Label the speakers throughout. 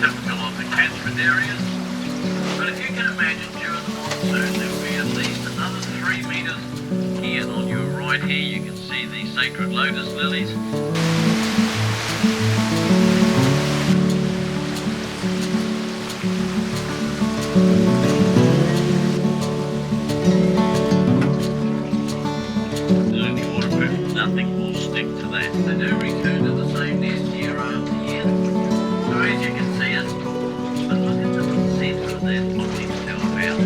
Speaker 1: typical of the catchment areas. But if you can imagine during the monsoon, there will be at least another 3 metres here. And on your right here, you can see the sacred lotus lilies. Absolutely waterproof, nothing will stick to that. They do return to the same nest year after year. So as you can see it, but look at the centre of that body still about.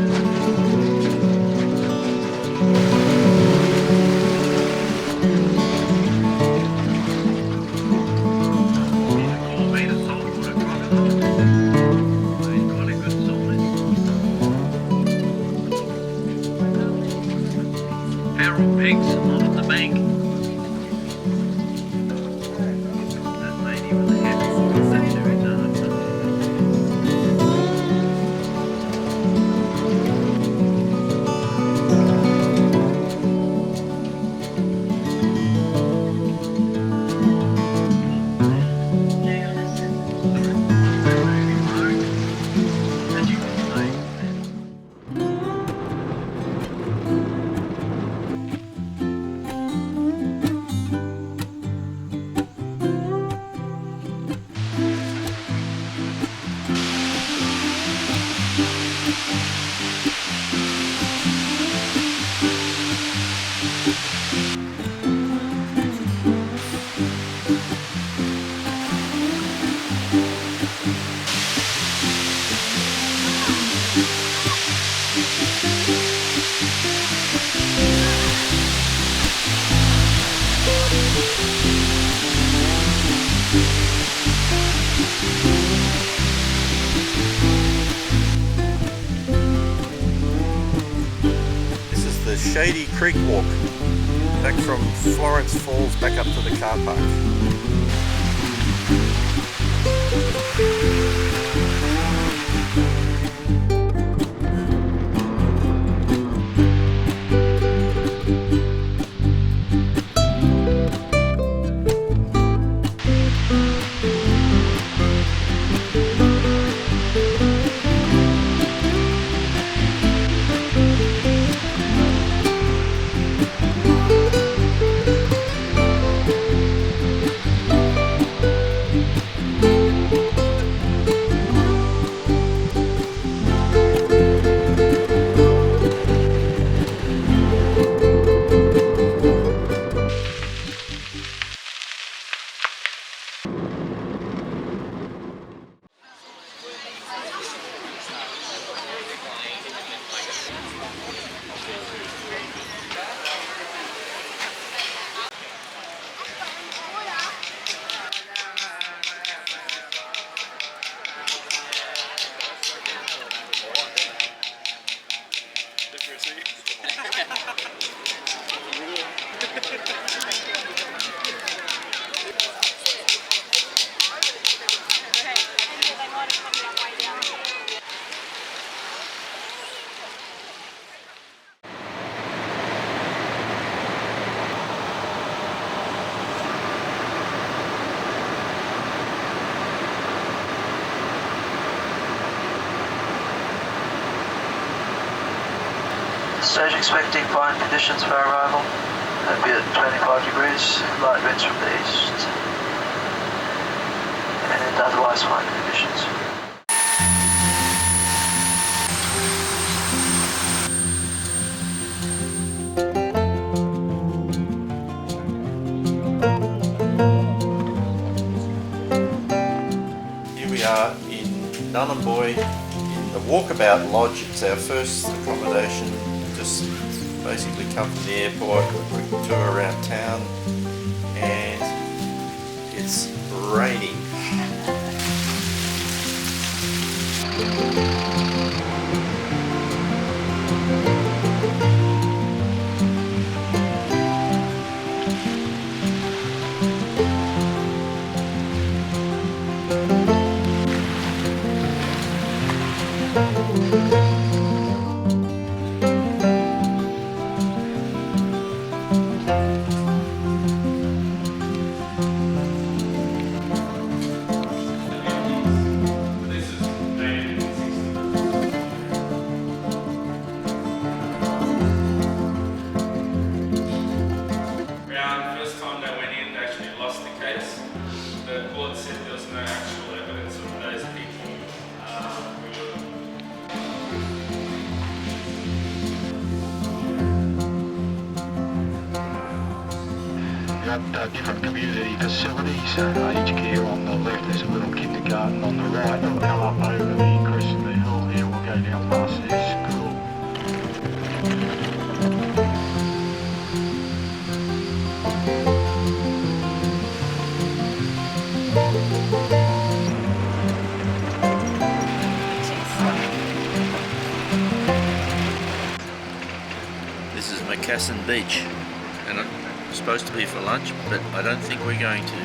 Speaker 1: Pigs on the bank. That lady with the happy
Speaker 2: Shady Creek walk back from Florence Falls back up to the car park.
Speaker 3: Stage expecting fine conditions for arrival. It'll be at 25 degrees, light winds from the east, and otherwise fine conditions.
Speaker 2: Here we are in Nhulunbuy in the Walkabout Lodge. It's our first accommodation. Just basically come from the airport, a quick tour around town, and it's raining.
Speaker 4: got different community facilities. Aged care on the left, there's a little kindergarten on the right. We'll come up over the crest of the hill here, we'll go down past their school.
Speaker 2: This is Macassan Beach, and it's supposed to be for lunch, but I don't think we're going to.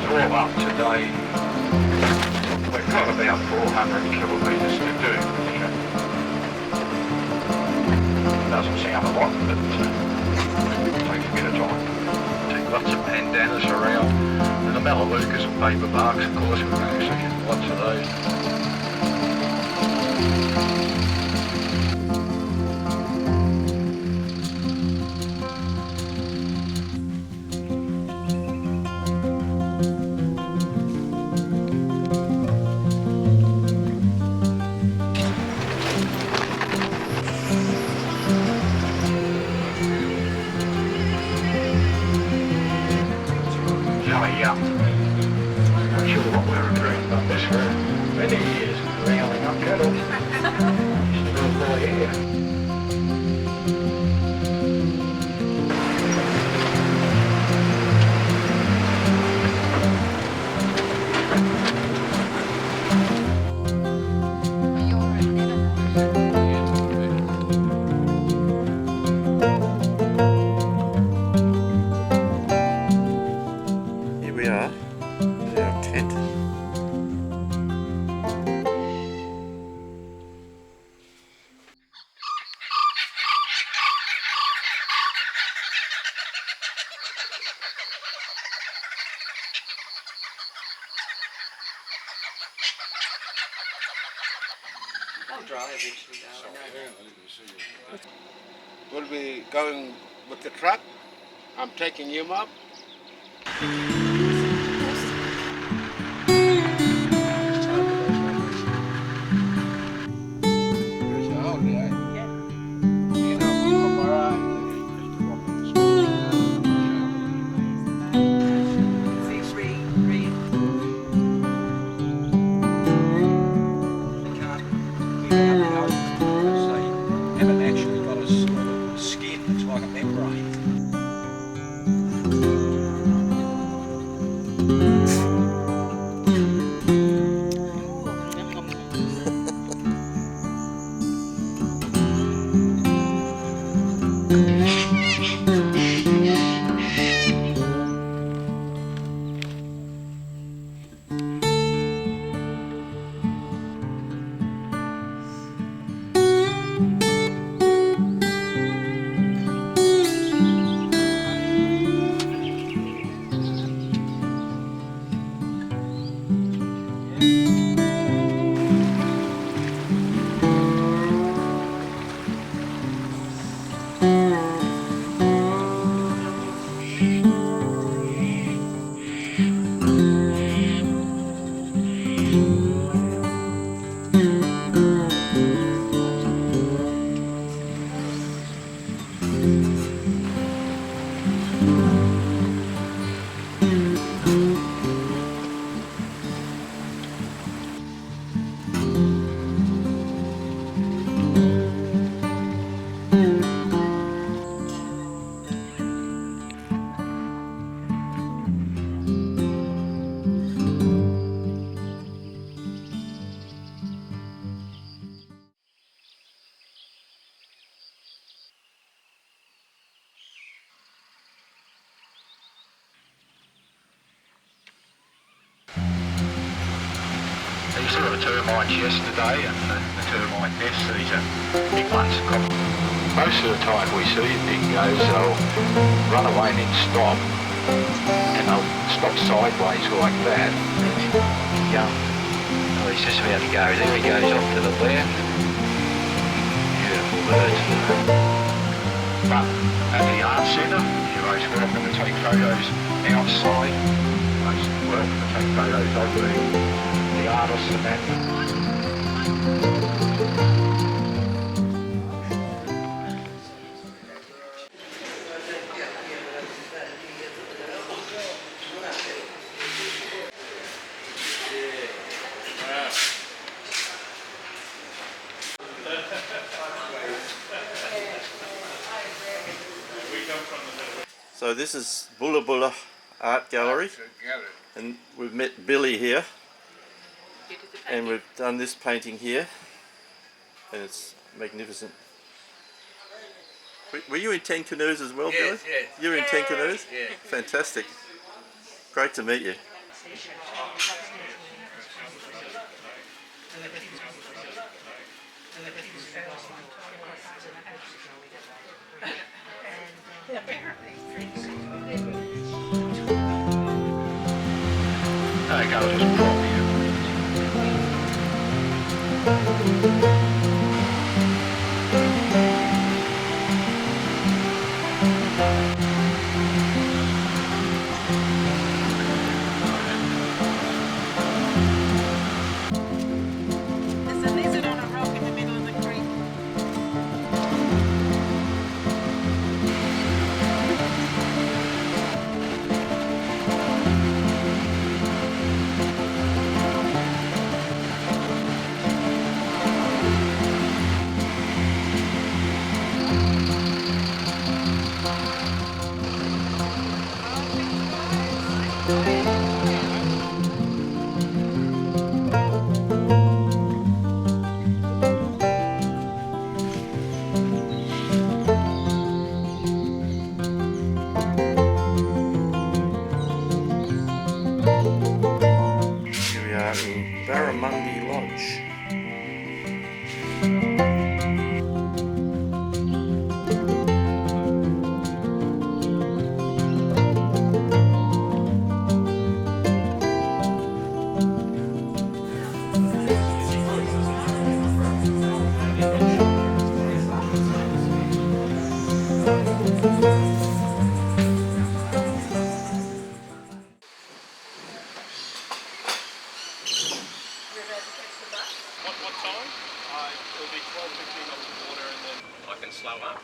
Speaker 4: We're up today. We've got about 400 kilometres to do. Doesn't sound a lot, but takes a bit of time. Take lots of bandanas around. And the Melaleucas and paper barks, of course, we're going to see lots of those. Not sure what we're agreeing about this for many years, rounding up cattle. Still boy here.
Speaker 2: Here we are, in our tent.
Speaker 5: I'll dry eventually though, I know.
Speaker 6: We'll be going with the truck. I'm taking him up.
Speaker 4: These saw the termites yesterday, and the termite nests, these are big ones. Most of the time we see dingoes, they'll run away and then stop, and they'll stop sideways like that. Yeah. Oh, he's just about to go. There he goes off to the left. Beautiful birds. But at the art centre, you're most welcome to take photos outside. Most welcome to take photos of the artists and that.
Speaker 2: So this is Bulla Bulla Art Gallery, and we've met Billy here, and we've done this painting here, and it's magnificent. Were you in 10 Canoes as well, Billy?
Speaker 6: Yes.
Speaker 2: You were in 10 Canoes?
Speaker 6: Yeah.
Speaker 2: Fantastic. Great to meet you.
Speaker 4: Okay, I'll just prop you.
Speaker 7: There's a lizard on a rock in the middle of the creek.
Speaker 2: Here we are in Barramundi Lodge.
Speaker 8: What time? It'll be 12:15 off the water, and then I can slow up.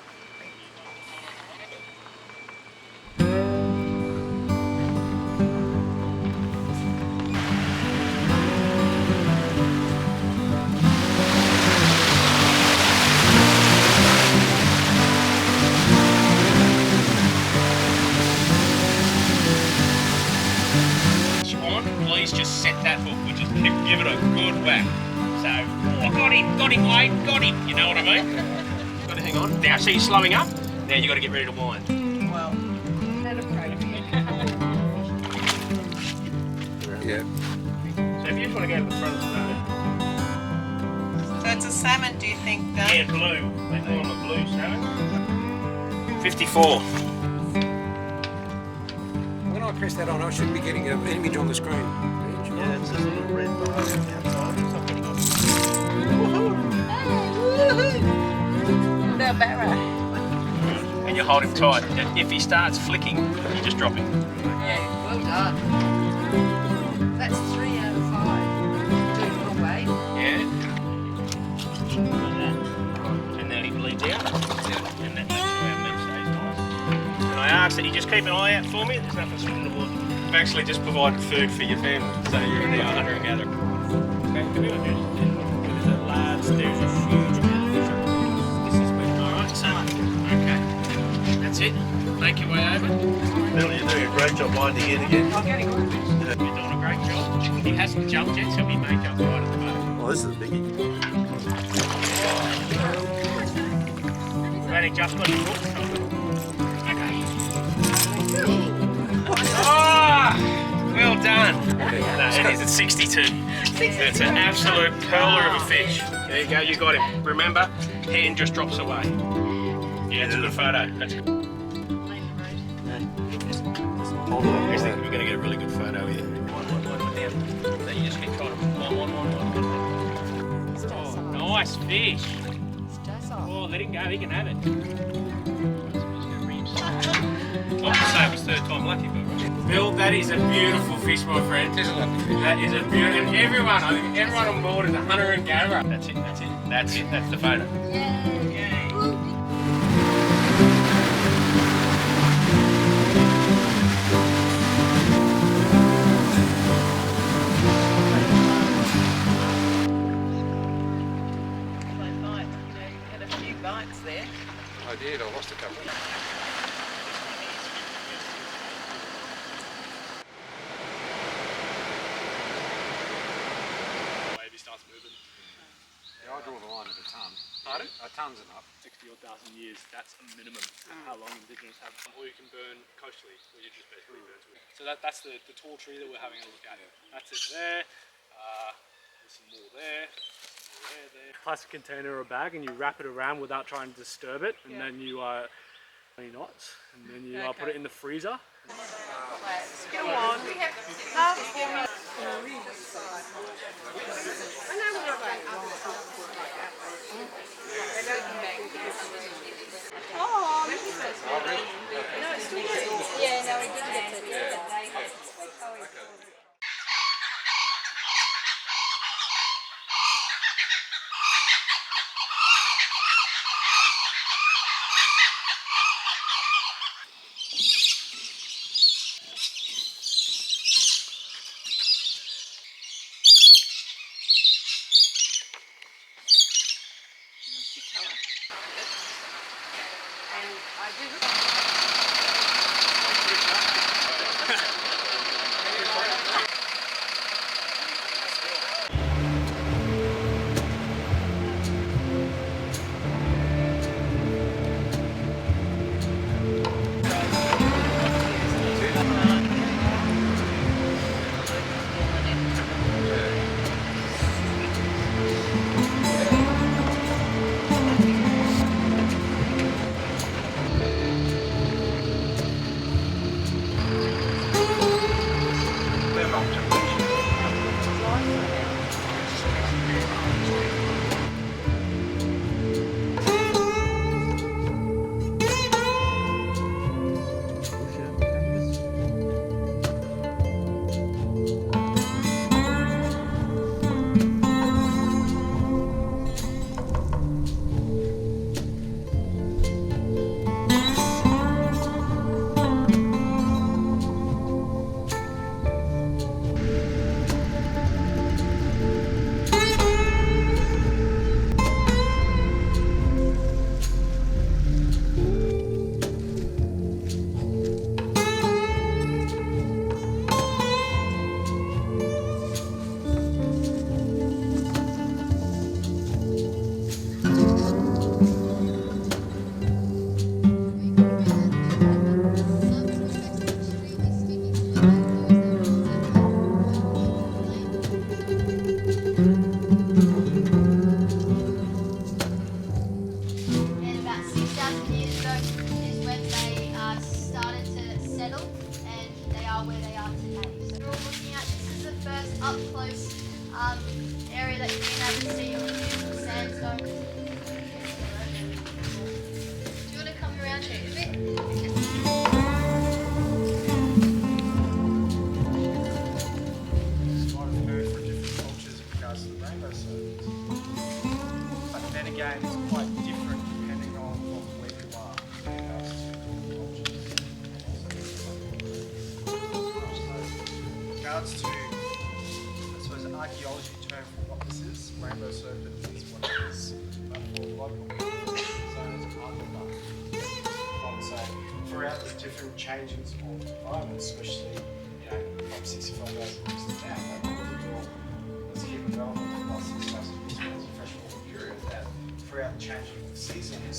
Speaker 8: Swan, please just set that hook. We just give it a good whack. So, oh, got him, Wade, got him. You know what I mean? Got to hang on. Now, see you slowing up. Now you got to get ready to wind.
Speaker 7: Well, not appropriate.
Speaker 6: Yeah.
Speaker 8: So if you just want to go to the front of the boat.
Speaker 7: So it's a salmon, do you think, Dan?
Speaker 8: Yeah, blue. They call them a blue salmon. 54.
Speaker 9: When I press that on, I should be getting an image on the screen.
Speaker 2: Yeah, it's this little red bar on the outside. It's not getting on.
Speaker 7: The barra.
Speaker 8: And you hold him tight. If he starts flicking, you just drop him.
Speaker 5: Yeah, well done. That's 3 out of 5. Doing well, Wade.
Speaker 8: Yeah. Like that. And then he bleeds out. And that makes sure our meat stays nice. And I ask that you just keep an eye out for me. There's nothing swimming in the water. I've actually just provided food for your family, so you're now hunter and gatherer. Okay, come here. There's a large, there's a huge amount of fish. This is where. Alright, so, okay. That's it. Make your way over.
Speaker 2: Billy, you're doing a great job winding in again.
Speaker 8: I'm getting good at this. You're doing a great job. He hasn't jumped yet, so he may jump right at the moment.
Speaker 2: Well, this is a biggie.
Speaker 8: We've only just got the hook. Okay. Oh, well done. No, it is at 62. That's an absolute pearler of a fish. There you go, you got him. Remember, hand just drops away. Yeah, it's a good photo. That's good.
Speaker 2: Hold it
Speaker 8: I
Speaker 2: up.
Speaker 8: think we're going to get a really good photo here. One down. So you just keep trying to one. Oh, nice fish. Oh, let him go. He can have it. Oh, first third time lucky, but Bill, that is a beautiful fish, my friend. It is a lovely fish. That is a beautiful, and everyone, I think everyone on board is a hunter and gatherer. That's it, that's it, that's it, that's the photo. Yay!
Speaker 5: Bites there.
Speaker 9: I did, I lost a couple.
Speaker 10: Baby starts moving.
Speaker 9: Yeah, I draw the line at a ton.
Speaker 10: Pardon?
Speaker 9: A ton's enough.
Speaker 10: 60 or 1,000 years, that's a minimum. How long Indigenous have. Or you can burn coastally, where you just basically burn wood. So that's the tall tree that we're having a look at. That's it there. There's some more there. There. Plastic container or a bag, and you wrap it around without trying to disturb it, and then you 20 knots, and then you put it in the freezer.
Speaker 5: Go on. We have no, it's still good. Yeah, no, we did get it. And I do. area that you've been able to see of the beautiful sandstone. Do you want to come around here a bit?
Speaker 11: Might have heard from different cultures in regards to the rainbow serpents. But then again, it's quite different depending on where you are in regards to cultures. In regards to, I suppose, an archaeology term for what this is, rainbow serpent is what it is. But for local people, it's known as artwork. So throughout the different changes of environment, especially from 65,000 years to now, that all was keeping relevant for the last 6,000 years as a freshwater period, that throughout the changing of seasons.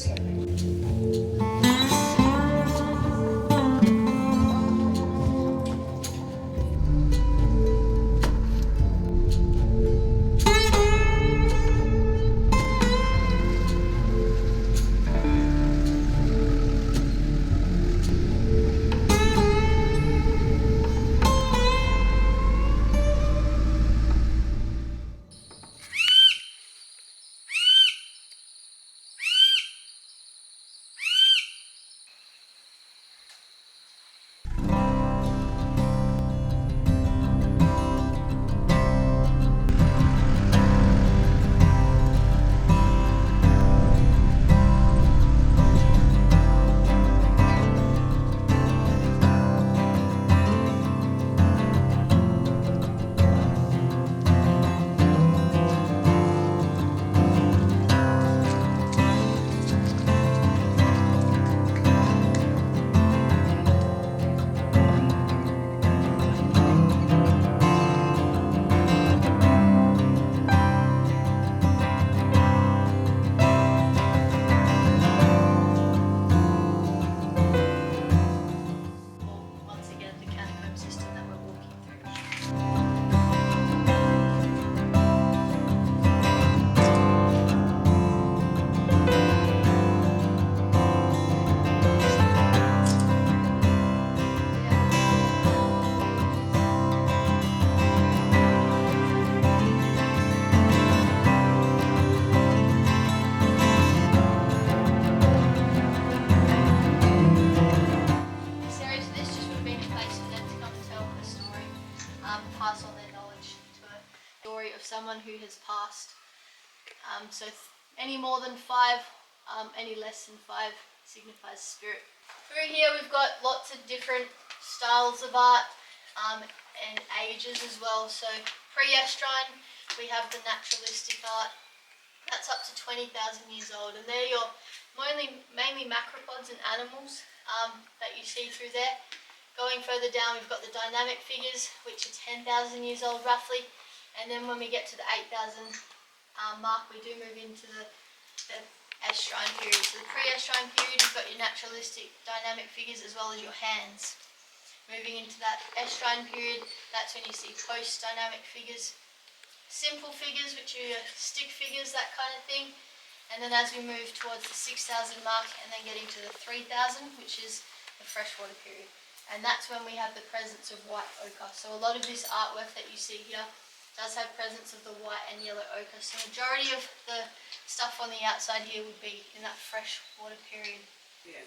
Speaker 12: of someone who has passed. So any more than 5, any less than 5 signifies spirit. Through here we've got lots of different styles of art and ages as well. So pre-estrine we have the naturalistic art. That's up to 20,000 years old, and they're your mainly macropods and animals that you see through there. Going further down we've got the dynamic figures, which are 10,000 years old roughly, and then when we get to the 8,000 mark we do move into the estrine period. So the pre-estrine period, you've got your naturalistic dynamic figures as well as your hands. Moving into that estrine period, that's when you see post-dynamic figures, simple figures, which are your stick figures, that kind of thing. And then as we move towards the 6,000 mark and then getting to the 3,000, which is the freshwater period. And that's when we have the presence of white ochre. So a lot of this artwork that you see here does have presence of the white and yellow ochre. So majority of the stuff on the outside here would be in that freshwater period.
Speaker 7: Yeah.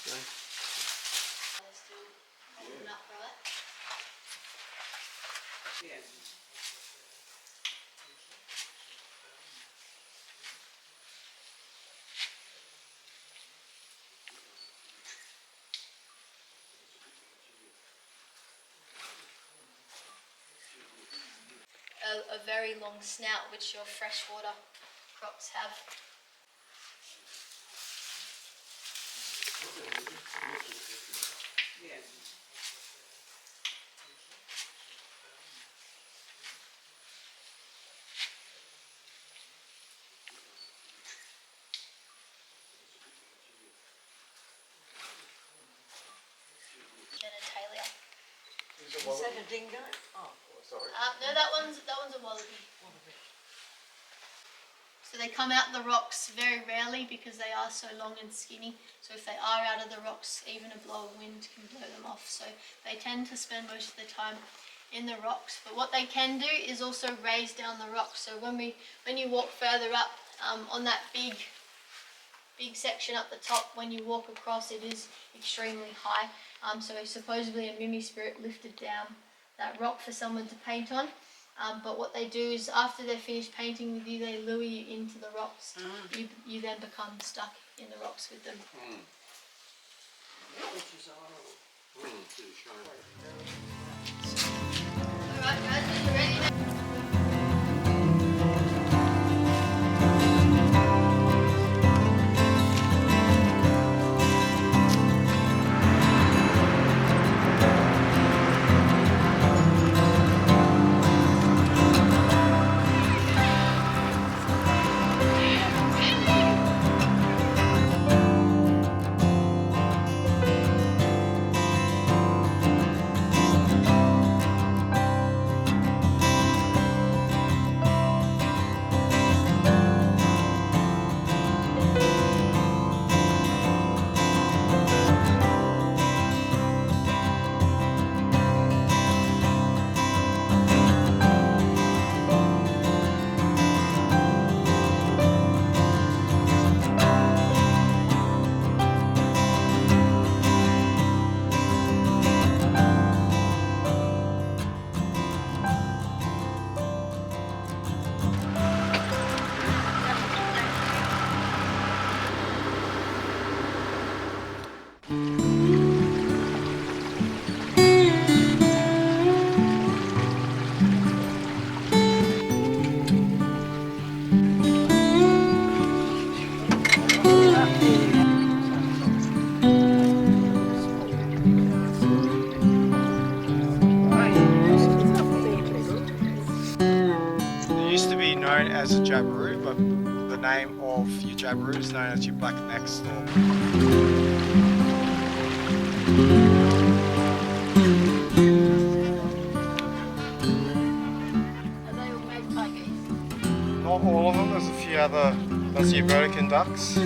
Speaker 12: They're still holding up, right?
Speaker 7: Yeah.
Speaker 12: A very long snout, which your freshwater crocs have.
Speaker 7: Yeah.
Speaker 12: Genitalia.
Speaker 7: Is that a dingo? Oh, sorry.
Speaker 12: No, that one's a wallaby. So they come out the rocks very rarely because they are so long and skinny. So if they are out of the rocks, even a blow of wind can blow them off. So they tend to spend most of the time in the rocks. But what they can do is also raise down the rocks. So when you walk further up on that big section up the top, when you walk across, it is extremely high. So supposedly a Mimi spirit lifted down that rock for someone to paint on. But what they do is after they're finished painting with you, they lure you into the rocks. You then become stuck in the rocks with them.
Speaker 7: Which is horrible.
Speaker 12: Alright guys, are you ready now?
Speaker 11: As a jabiru, but the name of your jabiru is known as your black-necked stork.
Speaker 12: Are they all magpie geese?
Speaker 11: Not all of them, there's a few other, there's your American ducks.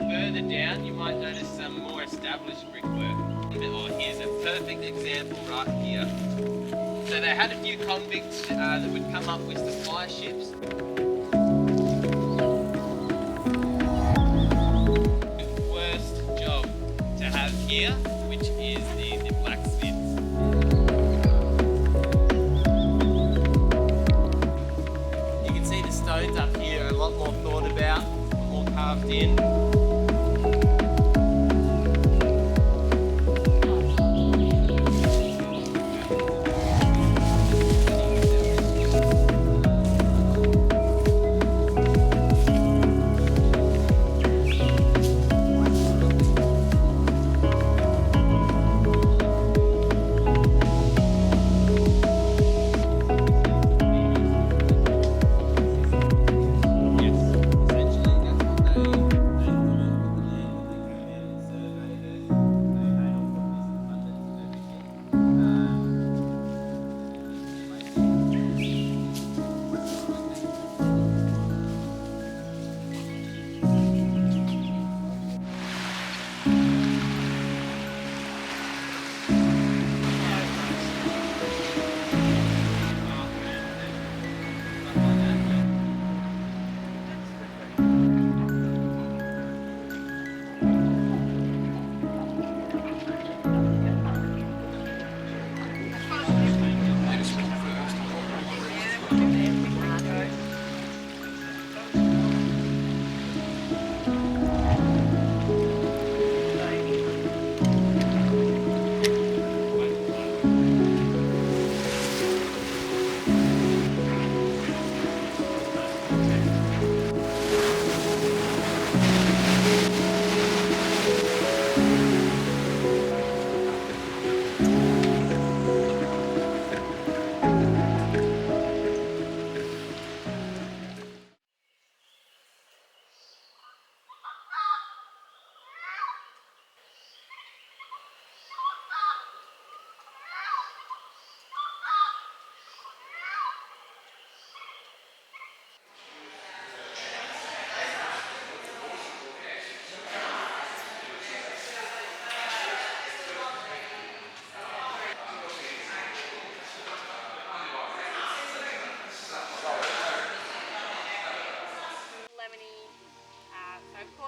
Speaker 13: further down, you might notice some more established brickwork. Oh, here's a perfect example right here. So they had a few convicts that would come up with supply ships. Worst job to have here, which is the blacksmiths. You can see the stones up here are a lot more thought about, more carved in.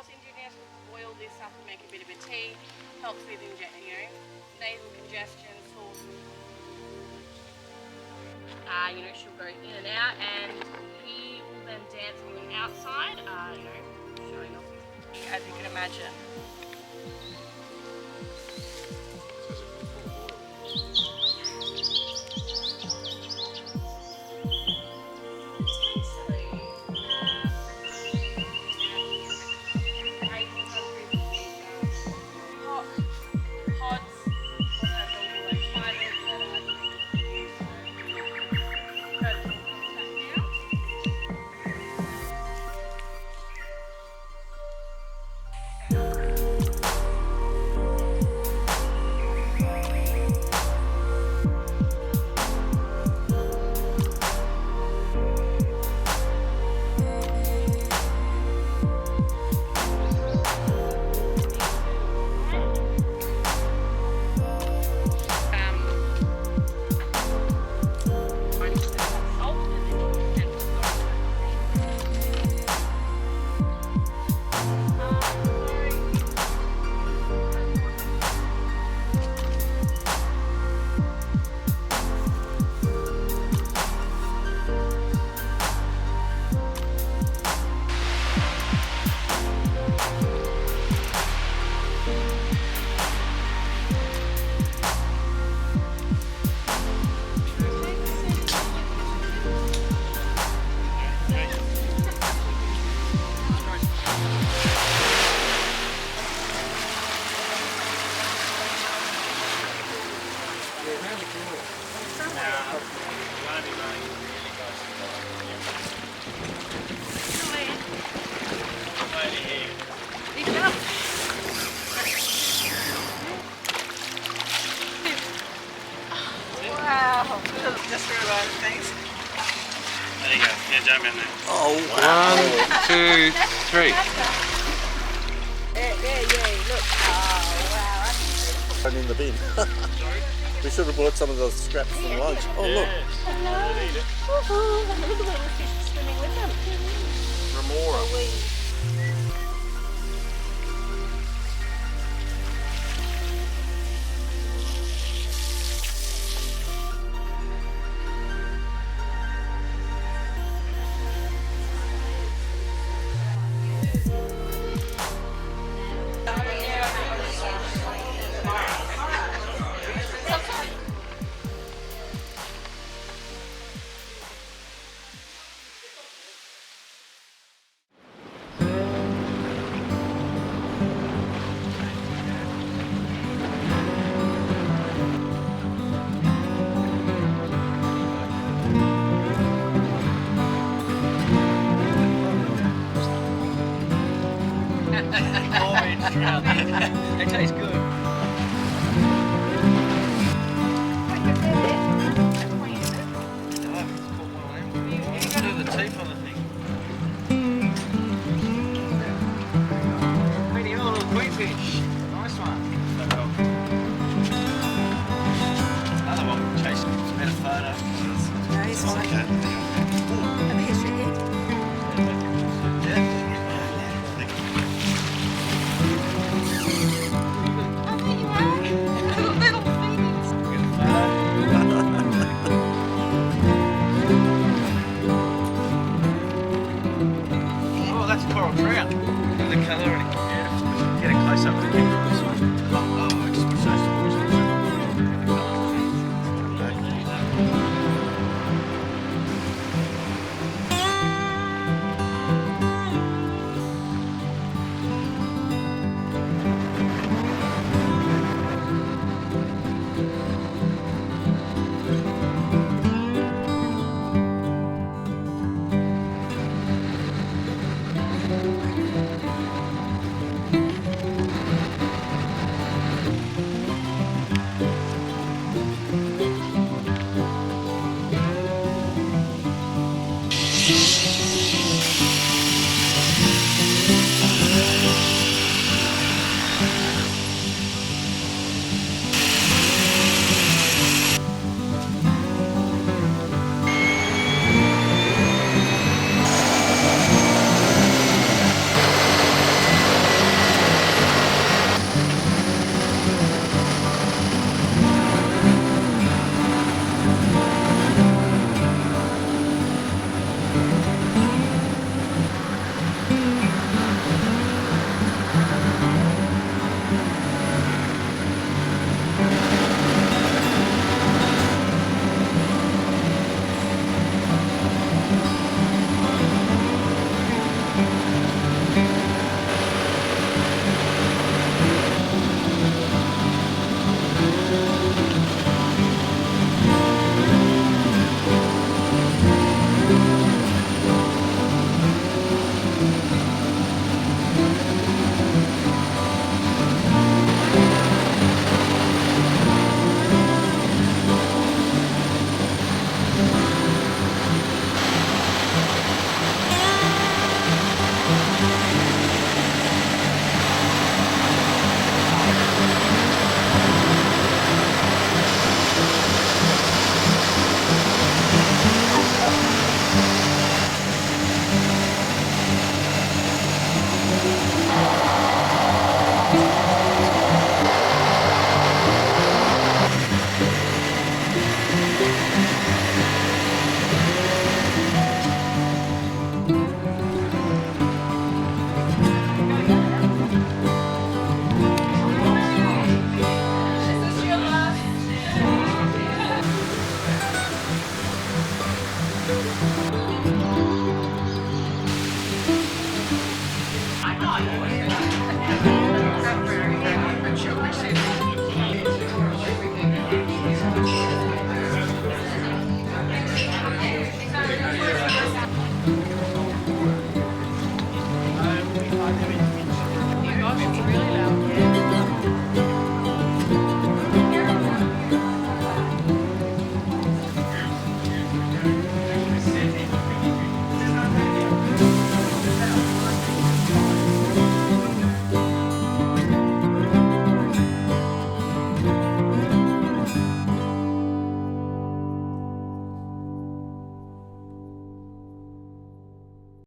Speaker 14: Indigenous will boil this up and make a bit of a tea. Helps with nasal congestion, sore. She'll go in and out, and he will then dance on the outside, showing off his, as you can imagine.
Speaker 7: Just realised, thanks.
Speaker 8: There you go. Yeah, jump in there.
Speaker 2: Oh, wow.
Speaker 8: 1, 2, 3.
Speaker 2: And in the bin. We should have bought some of the scraps from lunch. Oh look.
Speaker 14: Woohoo! Look at the little fish swimming with them.
Speaker 2: Remora.
Speaker 13: They taste good.
Speaker 2: Look at the teeth on the thing.
Speaker 13: Really, a little queenfish. Nice one. Another one. Chase. It's been a photo.
Speaker 5: Nice one.
Speaker 2: Okay.
Speaker 5: Have a history here.
Speaker 13: Oh, that's coral trout. Look at the colour and it. Get a close up of the camera.